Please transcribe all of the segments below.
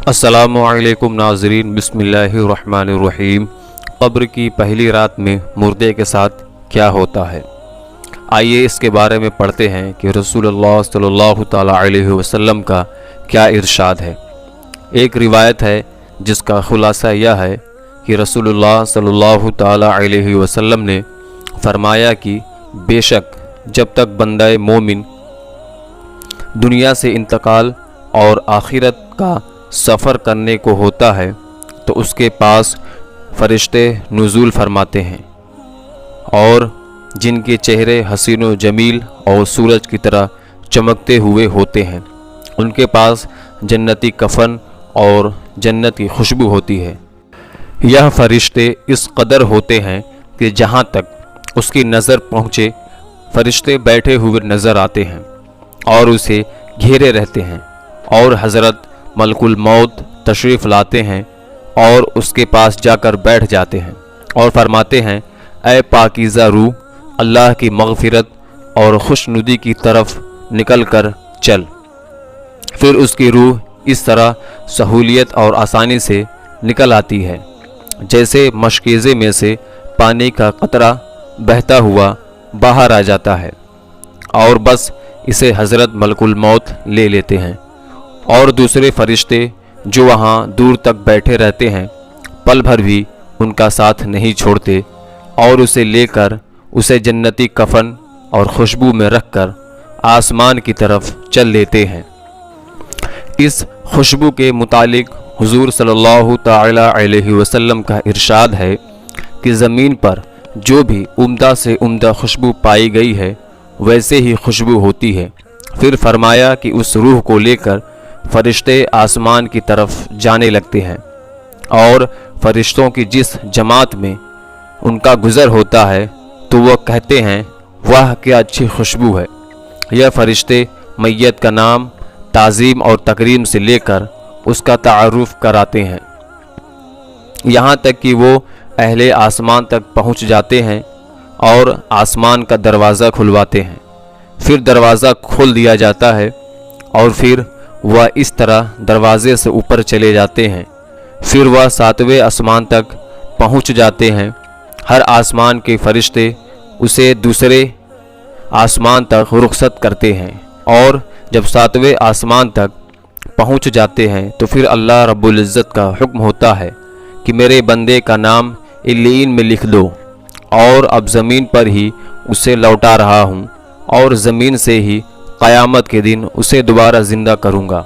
السلام علیکم ناظرین، بسم اللہ الرحمن الرحیم۔ قبر کی پہلی رات میں مردے کے ساتھ کیا ہوتا ہے؟ آئیے اس کے بارے میں پڑھتے ہیں کہ رسول اللہ صلی اللہ تعالیٰ علیہ وسلم کا کیا ارشاد ہے۔ ایک روایت ہے جس کا خلاصہ یہ ہے کہ رسول اللہ صلی اللہ تعالیٰ علیہ وسلم نے فرمایا کہ بے شک جب تک بندہ مومن دنیا سے انتقال اور آخرت کا سفر کرنے کو ہوتا ہے تو اس کے پاس فرشتے نزول فرماتے ہیں، اور جن کے چہرے حسین و جمیل اور سورج کی طرح چمکتے ہوئے ہوتے ہیں، ان کے پاس جنتی کفن اور جنت کی خوشبو ہوتی ہے۔ یہ فرشتے اس قدر ہوتے ہیں کہ جہاں تک اس کی نظر پہنچے فرشتے بیٹھے ہوئے نظر آتے ہیں اور اسے گھیرے رہتے ہیں، اور حضرت ملک الموت تشریف لاتے ہیں اور اس کے پاس جا کر بیٹھ جاتے ہیں اور فرماتے ہیں، اے پاکیزہ روح، اللہ کی مغفرت اور خوشنودی کی طرف نکل کر چل۔ پھر اس کی روح اس طرح سہولیت اور آسانی سے نکل آتی ہے جیسے مشکیزے میں سے پانی کا قطرہ بہتا ہوا باہر آ جاتا ہے، اور بس اسے حضرت ملک الموت لے لیتے ہیں، اور دوسرے فرشتے جو وہاں دور تک بیٹھے رہتے ہیں پل بھر بھی ان کا ساتھ نہیں چھوڑتے، اور اسے لے کر اسے جنتی کفن اور خوشبو میں رکھ کر آسمان کی طرف چل لیتے ہیں۔ اس خوشبو کے متعلق حضور صلی اللہ تعالی علیہ وسلم کا ارشاد ہے کہ زمین پر جو بھی عمدہ سے عمدہ خوشبو پائی گئی ہے ویسے ہی خوشبو ہوتی ہے۔ پھر فرمایا کہ اس روح کو لے کر فرشتے آسمان کی طرف جانے لگتے ہیں، اور فرشتوں کی جس جماعت میں ان کا گزر ہوتا ہے تو وہ کہتے ہیں، واہ کیا اچھی خوشبو ہے۔ یہ فرشتے میت کا نام، تعظیم اور تکریم سے لے کر اس کا تعارف کراتے ہیں، یہاں تک کہ وہ اہل آسمان تک پہنچ جاتے ہیں اور آسمان کا دروازہ کھلواتے ہیں۔ پھر دروازہ کھول دیا جاتا ہے اور پھر وہ اس طرح دروازے سے اوپر چلے جاتے ہیں۔ پھر وہ 7ویں آسمان تک پہنچ جاتے ہیں۔ ہر آسمان کے فرشتے اسے دوسرے آسمان تک رخصت کرتے ہیں، اور جب 7ویں آسمان تک پہنچ جاتے ہیں تو پھر اللہ رب العزت کا حکم ہوتا ہے کہ میرے بندے کا نام علیین میں لکھ دو، اور اب زمین پر ہی اسے لوٹا رہا ہوں، اور زمین سے ہی قیامت کے دن اسے دوبارہ زندہ کروں گا۔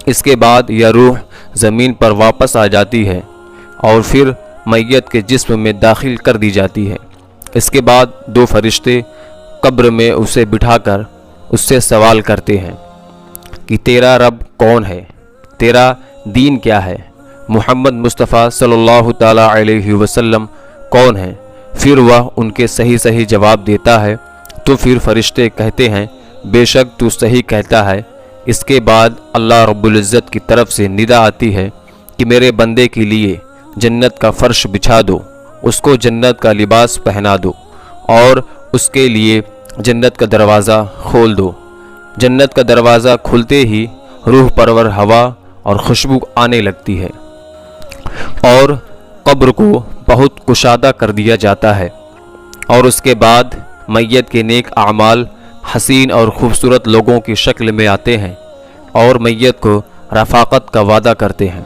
اس کے بعد یہ روح زمین پر واپس آ جاتی ہے اور پھر میت کے جسم میں داخل کر دی جاتی ہے۔ اس کے بعد 2 فرشتے قبر میں اسے بٹھا کر اس سے سوال کرتے ہیں کہ تیرا رب کون ہے، تیرا دین کیا ہے، محمد مصطفیٰ صلی اللہ تعالیٰ علیہ وسلم کون ہے؟ پھر وہ ان کے صحیح جواب دیتا ہے تو پھر فرشتے کہتے ہیں، بے شک تو صحیح کہتا ہے۔ اس کے بعد اللہ رب العزت کی طرف سے ندا آتی ہے کہ میرے بندے کے لیے جنت کا فرش بچھا دو، اس کو جنت کا لباس پہنا دو، اور اس کے لیے جنت کا دروازہ کھول دو۔ جنت کا دروازہ کھلتے ہی روح پرور ہوا اور خوشبو آنے لگتی ہے، اور قبر کو بہت کشادہ کر دیا جاتا ہے، اور اس کے بعد میت کے نیک اعمال حسین اور خوبصورت لوگوں کی شکل میں آتے ہیں اور میت کو رفاقت کا وعدہ کرتے ہیں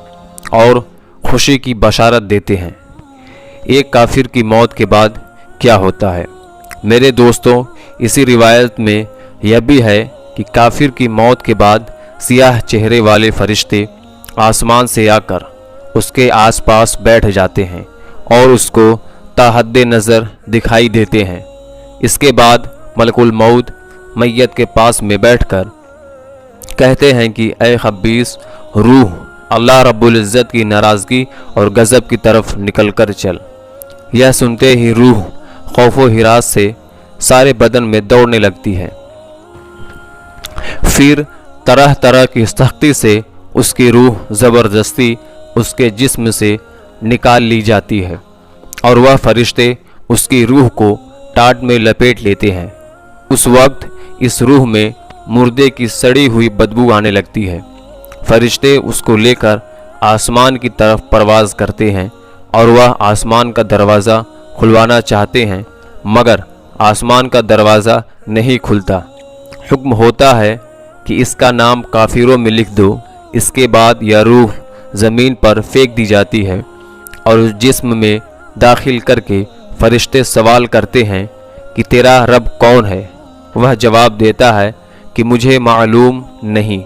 اور خوشی کی بشارت دیتے ہیں۔ ایک کافر کی موت کے بعد کیا ہوتا ہے؟ میرے دوستوں، اسی روایت میں یہ بھی ہے کہ کافر کی موت کے بعد سیاہ چہرے والے فرشتے آسمان سے آ کر اس کے آس پاس بیٹھ جاتے ہیں اور اس کو تا حد نظر دکھائی دیتے ہیں۔ اس کے بعد ملک الموت میت کے پاس میں بیٹھ کر کہتے ہیں کہ اے خبیث روح، اللہ رب العزت کی ناراضگی اور غضب کی طرف نکل کر چل۔ یہ سنتے ہی روح خوف و ہراس سے سارے بدن میں دوڑنے لگتی ہے۔ پھر طرح طرح کی سختی سے اس کی روح زبردستی اس کے جسم سے نکال لی جاتی ہے، اور وہ فرشتے اس کی روح کو ٹاٹ میں لپیٹ لیتے ہیں۔ اس وقت اس روح میں مردے کی سڑی ہوئی بدبو آنے لگتی ہے، فرشتے اس کو لے کر آسمان کی طرف پرواز کرتے ہیں اور وہ آسمان کا دروازہ کھلوانا چاہتے ہیں مگر آسمان کا دروازہ نہیں کھلتا۔ حکم ہوتا ہے کہ اس کا نام کافروں میں لکھ دو۔ اس کے بعد یہ روح زمین پر پھینک دی جاتی ہے اور اس جسم میں داخل کر کے فرشتے سوال کرتے ہیں کہ تیرا رب کون ہے؟ وہ جواب دیتا ہے کہ مجھے معلوم نہیں۔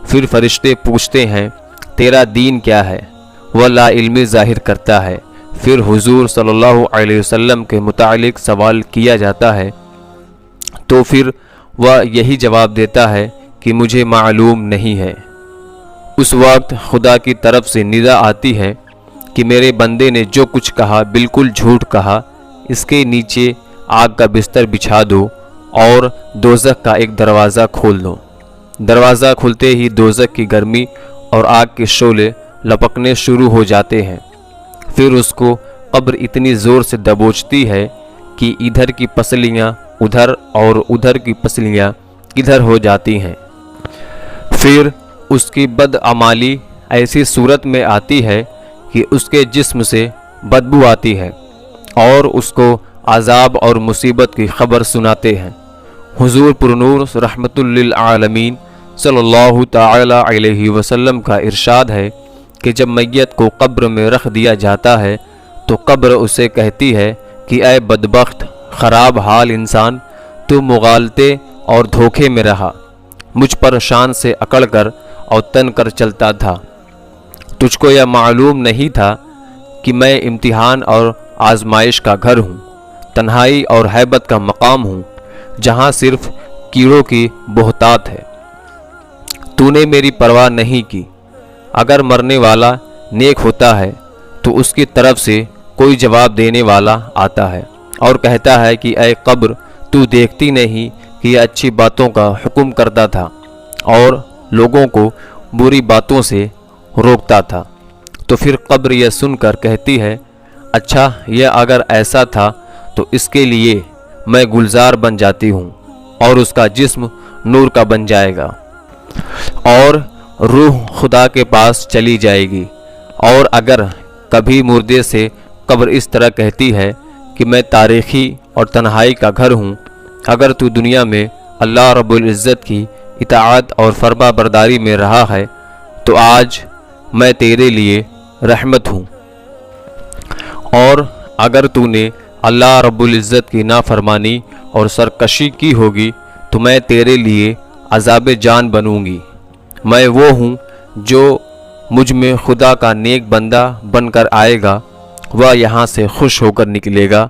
پھر فرشتے پوچھتے ہیں تیرا دین کیا ہے؟ وہ لا علمی ظاہر کرتا ہے۔ پھر حضور صلی اللہ علیہ وسلم کے متعلق سوال کیا جاتا ہے تو پھر وہ یہی جواب دیتا ہے کہ مجھے معلوم نہیں ہے۔ اس وقت خدا کی طرف سے ندا آتی ہے کہ میرے بندے نے جو کچھ کہا بالکل جھوٹ کہا، اس کے نیچے آگ کا بستر بچھا دو اور دوزخ کا ایک دروازہ کھول دو۔ دروازہ کھلتے ہی دوزخ کی گرمی اور آگ کے شعلے لپکنے شروع ہو جاتے ہیں۔ پھر اس کو قبر اتنی زور سے دبوچتی ہے کہ ادھر کی پسلیاں ادھر اور ادھر کی پسلیاں ادھر ہو جاتی ہیں۔ پھر اس کی بدعمالی ایسی صورت میں آتی ہے کہ اس کے جسم سے بدبو آتی ہے اور اس کو عذاب اور مصیبت کی خبر سناتے ہیں۔ حضور پرنور رحمت للعالمین صلی اللہ تعالی علیہ وسلم کا ارشاد ہے کہ جب میت کو قبر میں رکھ دیا جاتا ہے تو قبر اسے کہتی ہے کہ اے بدبخت خراب حال انسان، تو مغالطے اور دھوکے میں رہا، مجھ پر شان سے اکڑ کر اور تن کر چلتا تھا۔ تجھ کو یہ معلوم نہیں تھا کہ میں امتحان اور آزمائش کا گھر ہوں، تنہائی اور ہیبت کا مقام ہوں، جہاں صرف کیڑوں کی بہتات ہے۔ تو نے میری پرواہ نہیں کی۔ اگر مرنے والا نیک ہوتا ہے تو اس کی طرف سے کوئی جواب دینے والا آتا ہے اور کہتا ہے کہ اے قبر، تو دیکھتی نہیں کہ یہ اچھی باتوں کا حکم کرتا تھا اور لوگوں کو بری باتوں سے روکتا تھا؟ تو پھر قبر یہ سن کر کہتی ہے اچھا، یہ اگر ایسا تھا تو اس کے لیے میں گلزار بن جاتی ہوں اور اس کا جسم نور کا بن جائے گا اور روح خدا کے پاس چلی جائے گی۔ اور اگر کبھی مردے سے قبر اس طرح کہتی ہے کہ میں تاریخی اور تنہائی کا گھر ہوں، اگر تو دنیا میں اللہ رب العزت کی اطاعت اور فرما برداری میں رہا ہے تو آج میں تیرے لیے رحمت ہوں، اور اگر تو نے اللہ رب العزت کی نافرمانی اور سرکشی کی ہوگی تو میں تیرے لیے عذاب جان بنوں گی۔ میں وہ ہوں جو مجھ میں خدا کا نیک بندہ بن کر آئے گا، وہ یہاں سے خوش ہو کر نکلے گا،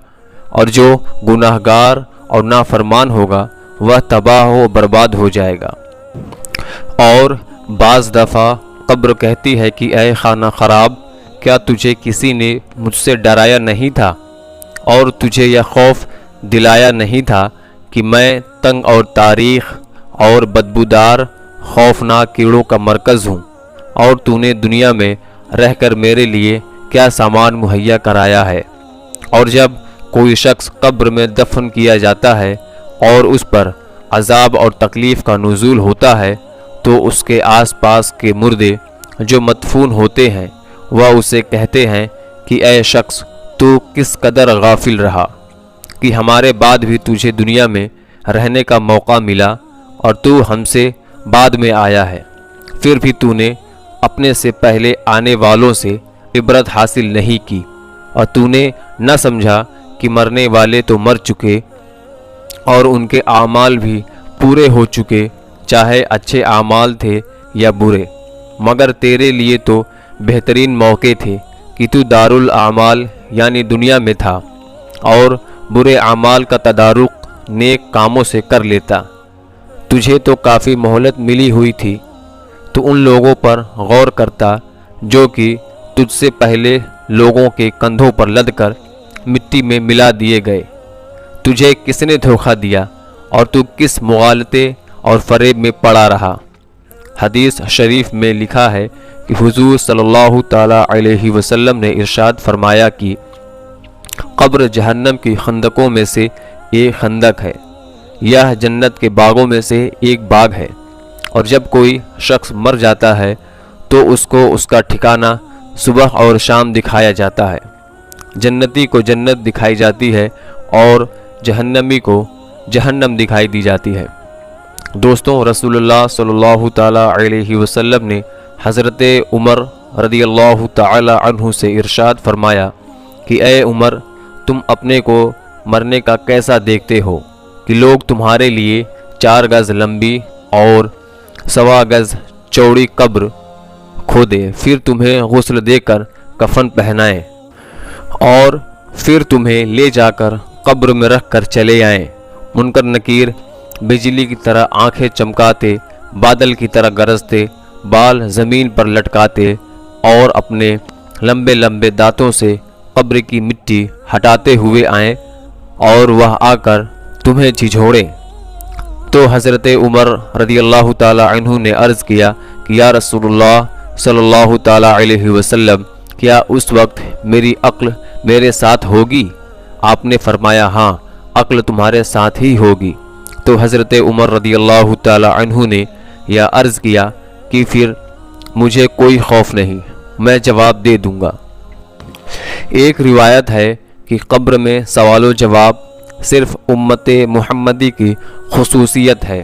اور جو گناہ گار اور نافرمان ہوگا وہ تباہ و برباد ہو جائے گا۔ اور بعض دفعہ قبر کہتی ہے کہ اے خانہ خراب، کیا تجھے کسی نے مجھ سے ڈرایا نہیں تھا اور تجھے یہ خوف دلایا نہیں تھا کہ میں تنگ اور تاریخ اور بدبودار خوفناک کیڑوں کا مرکز ہوں، اور تو نے دنیا میں رہ کر میرے لیے کیا سامان مہیا کرایا ہے۔ اور جب کوئی شخص قبر میں دفن کیا جاتا ہے اور اس پر عذاب اور تکلیف کا نزول ہوتا ہے تو اس کے آس پاس کے مردے جو مدفون ہوتے ہیں وہ اسے کہتے ہیں کہ اے شخص، تو کس قدر غافل رہا کہ ہمارے بعد بھی تجھے دنیا میں رہنے کا موقع ملا اور تو ہم سے بعد میں آیا ہے، پھر بھی تو نے اپنے سے پہلے آنے والوں سے عبرت حاصل نہیں کی، اور تو نے نہ سمجھا کہ مرنے والے تو مر چکے اور ان کے اعمال بھی پورے ہو چکے، چاہے اچھے اعمال تھے یا برے، مگر تیرے لیے تو بہترین موقع تھے کہ تو دارالاعمال یعنی دنیا میں تھا اور برے اعمال کا تدارک نیک کاموں سے کر لیتا۔ تجھے تو کافی مہلت ملی ہوئی تھی، تو ان لوگوں پر غور کرتا جو کہ تجھ سے پہلے لوگوں کے کندھوں پر لد کر مٹی میں ملا دیے گئے۔ تجھے کس نے دھوکہ دیا اور تو کس مغالطے اور فریب میں پڑا رہا؟ حدیث شریف میں لکھا ہے کہ حضور صلی اللہ تعالی علیہ وسلم نے ارشاد فرمایا کہ قبر جہنم کی خندقوں میں سے ایک خندق ہے، یہ جنت کے باغوں میں سے ایک باغ ہے، اور جب کوئی شخص مر جاتا ہے تو اس کو اس کا ٹھکانہ صبح اور شام دکھایا جاتا ہے، جنتی کو جنت دکھائی جاتی ہے اور جہنمی کو جہنم دکھائی دی جاتی ہے۔ دوستوں، رسول اللہ صلی اللہ تعالیٰ علیہ وسلم نے حضرت عمر رضی اللہ تعالیٰ عنہ سے ارشاد فرمایا کہ اے عمر، تم اپنے کو مرنے کا کیسا دیکھتے ہو کہ لوگ تمہارے لیے 4 گز لمبی اور 1.25 گز چوڑی قبر کھودے، پھر تمہیں غسل دے کر کفن پہنائیں اور پھر تمہیں لے جا کر قبر میں رکھ کر چلے آئیں۔ منکر نکیر بجلی کی طرح آنکھیں چمکاتے، بادل کی طرح گرجتے، بال زمین پر لٹکاتے اور اپنے لمبے لمبے دانتوں سے قبر کی مٹی ہٹاتے ہوئے آئیں اور وہ آ کر تمہیں جھنجھوڑیں۔ تو حضرت عمر رضی اللہ تعالیٰ عنہ نے عرض کیا کہ یا رسول اللہ صلی اللہ تعالیٰ علیہ وسلم، کیا اس وقت میری عقل میرے ساتھ ہوگی؟ آپ نے فرمایا ہاں، عقل تمہارے ساتھ ہی ہوگی۔ تو حضرت عمر رضی اللہ تعالیٰ عنہ نے یہ عرض کیا کہ پھر مجھے کوئی خوف نہیں، میں جواب دے دوں گا۔ ایک روایت ہے کہ قبر میں سوال و جواب صرف امت محمدی کی خصوصیت ہے۔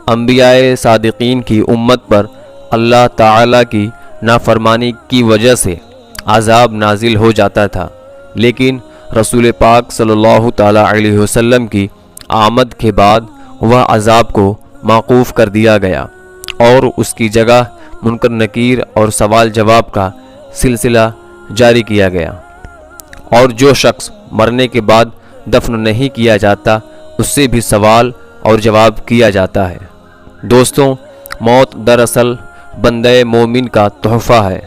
انبیاء صادقین کی امت پر اللہ تعالیٰ کی نافرمانی کی وجہ سے عذاب نازل ہو جاتا تھا، لیکن رسول پاک صلی اللہ تعالیٰ علیہ وسلم کی آمد کے بعد وہ عذاب کو موقوف کر دیا گیا اور اس کی جگہ منکر نکیر اور سوال جواب کا سلسلہ جاری کیا گیا، اور جو شخص مرنے کے بعد دفن نہیں کیا جاتا اس سے بھی سوال اور جواب کیا جاتا ہے۔ دوستوں، موت دراصل بندہ مومن کا تحفہ ہے۔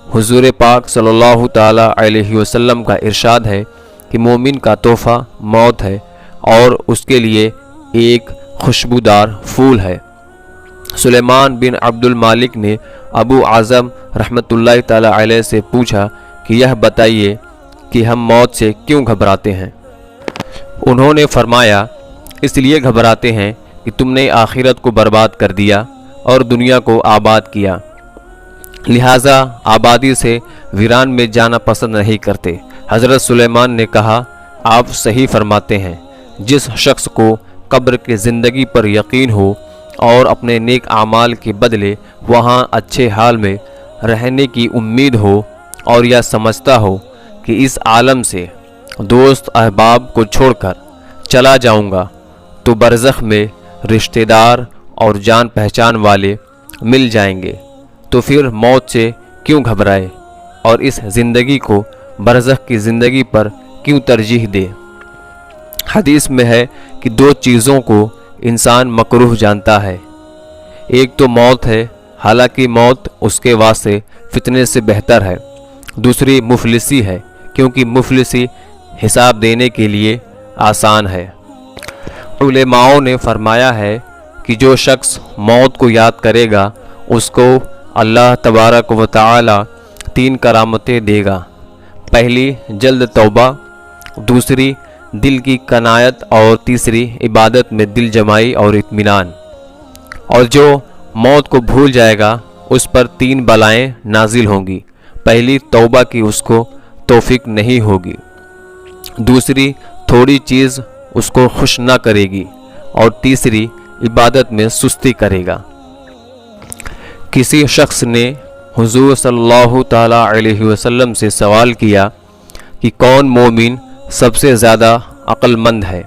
حضور پاک صلی اللہ تعالیٰ علیہ وسلم کا ارشاد ہے کہ مومن کا تحفہ موت ہے اور اس کے لیے ایک خوشبودار پھول ہے۔ سلیمان بن عبد المالک نے ابو اعظم رحمۃ اللہ تعالیٰ علیہ سے پوچھا کہ یہ بتائیے کہ ہم موت سے کیوں گھبراتے ہیں؟ انہوں نے فرمایا، اس لیے گھبراتے ہیں کہ تم نے آخرت کو برباد کر دیا اور دنیا کو آباد کیا، لہٰذا آبادی سے ویران میں جانا پسند نہیں کرتے۔ حضرت سلیمان نے کہا، آپ صحیح فرماتے ہیں۔ جس شخص کو قبر کی زندگی پر یقین ہو اور اپنے نیک اعمال کے بدلے وہاں اچھے حال میں رہنے کی امید ہو اور یہ سمجھتا ہو کہ اس عالم سے دوست احباب کو چھوڑ کر چلا جاؤں گا تو برزخ میں رشتہ دار اور جان پہچان والے مل جائیں گے، تو پھر موت سے کیوں گھبرائے اور اس زندگی کو برزخ کی زندگی پر کیوں ترجیح دے؟ حدیث میں ہے کہ 2 چیزوں کو انسان مکروہ جانتا ہے، ایک تو موت ہے، حالانکہ موت اس کے واسطے فتنے سے بہتر ہے، دوسری مفلسی ہے، کیونکہ مفلسی حساب دینے کے لیے آسان ہے۔ علماؤں نے فرمایا ہے کہ جو شخص موت کو یاد کرے گا اس کو اللہ تبارک و تعالی 3 کرامتیں دے گا۔ پہلی جلد توبہ، دوسری دل کی قناعت اور تیسری عبادت میں دل جمائی اور اطمینان۔ اور جو موت کو بھول جائے گا اس پر 3 بلائیں نازل ہوں گی۔ پہلی، توبہ کی اس کو توفیق نہیں ہوگی، دوسری تھوڑی چیز اس کو خوش نہ کرے گی، اور تیسری عبادت میں سستی کرے گا۔ کسی شخص نے حضور صلی اللہ تعالیٰ علیہ وسلم سے سوال کیا کہ کون مومن سب سے زیادہ عقل مند ہے؟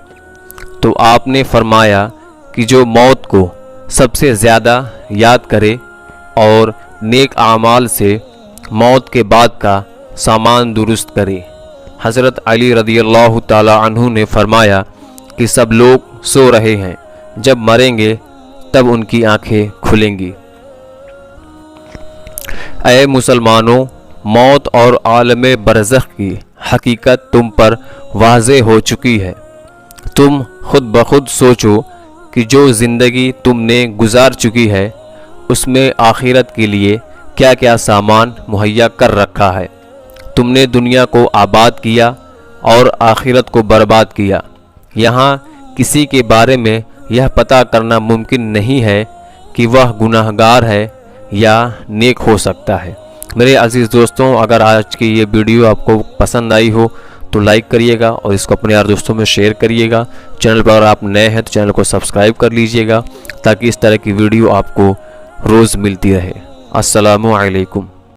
تو آپ نے فرمایا کہ جو موت کو سب سے زیادہ یاد کرے اور نیک اعمال سے موت کے بعد کا سامان درست کرے۔ حضرت علی رضی اللہ تعالی عنہ نے فرمایا کہ سب لوگ سو رہے ہیں، جب مریں گے تب ان کی آنکھیں کھلیں گی۔ اے مسلمانوں، موت اور عالم برزخ کی حقیقت تم پر واضح ہو چکی ہے۔ تم خود بخود سوچو کہ جو زندگی تم نے گزار چکی ہے اس میں آخرت کے لیے کیا کیا سامان مہیا کر رکھا ہے۔ تم نے دنیا کو آباد کیا اور آخرت کو برباد کیا۔ یہاں کسی کے بارے میں یہ پتہ کرنا ممکن نہیں ہے کہ وہ گناہگار ہے یا نیک ہو سکتا ہے۔ میرے عزیز دوستوں، اگر آج کی یہ ویڈیو آپ کو پسند آئی ہو تو لائک کریے گا اور اس کو اپنے یار دوستوں میں شیئر کریے گا۔ چینل پر اگر آپ نئے ہیں تو چینل کو سبسکرائب کر لیجئے گا تاکہ اس طرح کی ویڈیو آپ کو روز ملتی رہے۔ السلام علیکم۔